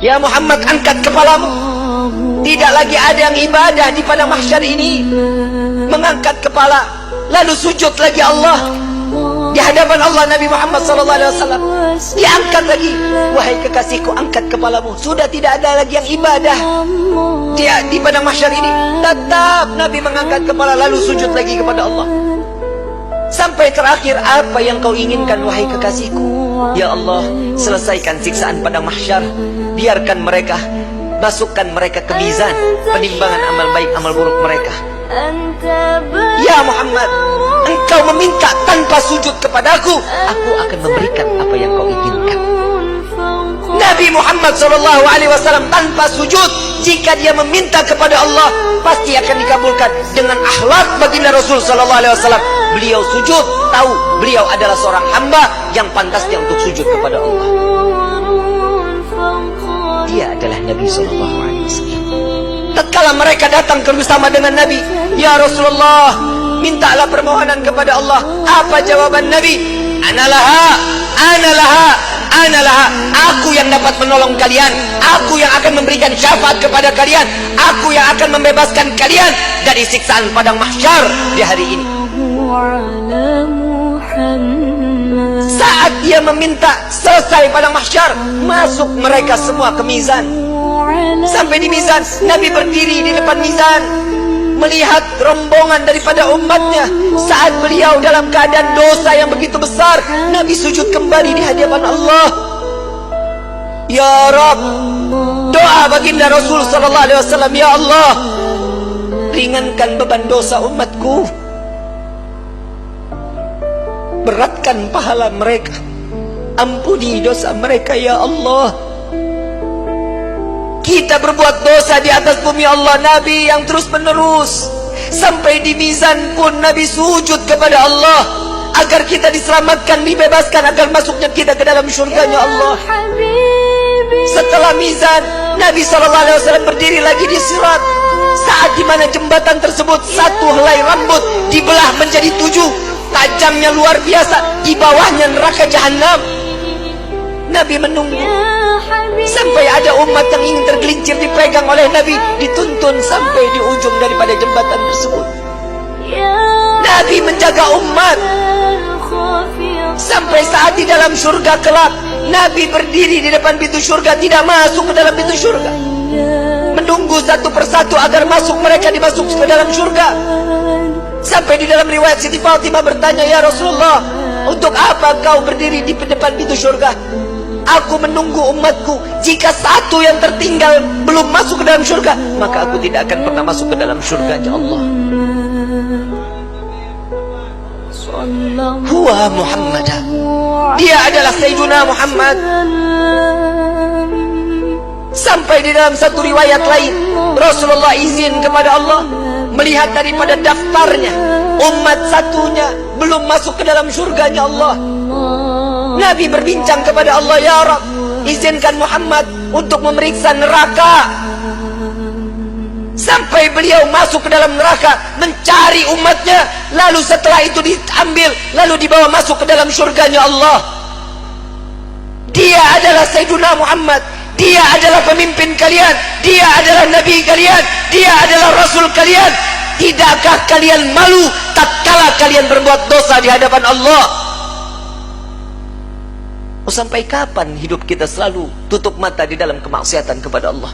Ya Muhammad, angkat kepalamu. Tidak lagi ada yang ibadah di padang mahsyar ini. Mengangkat kepala, lalu sujud lagi Allah di hadapan Allah. Nabi Muhammad SAW diangkat lagi. Wahai kekasihku, angkat kepalamu. Sudah tidak ada lagi yang ibadah dia di padang mahsyar ini. Tetap Nabi mengangkat kepala lalu sujud lagi kepada Allah. Sampai terakhir, apa yang kau inginkan wahai kekasihku? Ya Allah, selesaikan siksaan padang mahsyar. Biarkan mereka, masukkan mereka ke mizan penimbangan amal baik amal buruk mereka. Ya Muhammad, engkau meminta tanpa sujud kepadaku, aku akan memberikan apa yang kau inginkan. Nabi Muhammad SAW tanpa sujud, jika dia meminta kepada Allah, pasti akan dikabulkan. Dengan akhlak baginda Rasul SAW, beliau sujud, tahu beliau adalah seorang hamba yang pantasnya untuk sujud kepada Allah. Dia adalah Nabi SAW. Tatkala mereka datang bersama dengan Nabi, ya Rasulullah, mintalah permohonan kepada Allah. Apa jawaban Nabi? Analaha, analaha, analaha. Aku yang dapat menolong kalian. Aku yang akan memberikan syafaat kepada kalian. Aku yang akan membebaskan kalian dari siksaan padang mahsyar di hari ini. Saat dia meminta selesai padang mahsyar, masuk mereka semua ke mizan. Sampai di mizan, Nabi berdiri di depan mizan, melihat rombongan daripada umatnya. Saat beliau dalam keadaan dosa yang begitu besar, Nabi sujud kembali di hadapan Allah. Ya Rabb, doa baginda Rasul SAW, ya Allah, ringankan beban dosa umatku, beratkan pahala mereka, ampuni dosa mereka ya Allah. Kita berbuat dosa di atas bumi Allah. Nabi yang terus menerus, sampai di mizan pun Nabi sujud kepada Allah agar kita diselamatkan, dibebaskan, agar masuknya kita ke dalam syurganya Allah. Setelah mizan, Nabi SAW berdiri lagi di sirat. Saat dimana jembatan tersebut, satu helai rambut dibelah menjadi 7, tajamnya luar biasa. Di bawahnya neraka jahanam. Nabi menunggu sampai ada umat yang ingin tergelincir, dipegang oleh Nabi, dituntun sampai di ujung daripada jembatan tersebut. Nabi menjaga umat sampai saat di dalam surga kelak, Nabi berdiri di depan pintu surga, tidak masuk ke dalam pintu surga, menunggu satu persatu agar masuk, mereka dimasuk ke dalam surga. Sampai di dalam riwayat Siti Fatimah bertanya, ya Rasulullah, untuk apa kau berdiri di depan pintu surga? Aku menunggu umatku. Jika satu yang tertinggal belum masuk ke dalam surga, maka aku tidak akan pernah masuk ke dalam surganya Allah. Huwa Muhammad, dia adalah Sayyiduna Muhammad. Sampai di dalam satu riwayat lain, Rasulullah izin kepada Allah melihat daripada daftarnya, umat satunya belum masuk ke dalam surganya Allah. Nabi berbincang kepada Allah, ya Rabb, izinkan Muhammad untuk memeriksa neraka. Sampai beliau masuk ke dalam neraka, mencari umatnya, lalu setelah itu diambil, lalu dibawa masuk ke dalam surganya Allah. Dia adalah Sayyiduna Muhammad, dia adalah pemimpin kalian, dia adalah Nabi kalian, dia adalah Rasul kalian. Tidakkah kalian malu tatkala kalian berbuat dosa di hadapan Allah? Sampai kapan hidup kita selalu tutup mata di dalam kemaksiatan kepada Allah?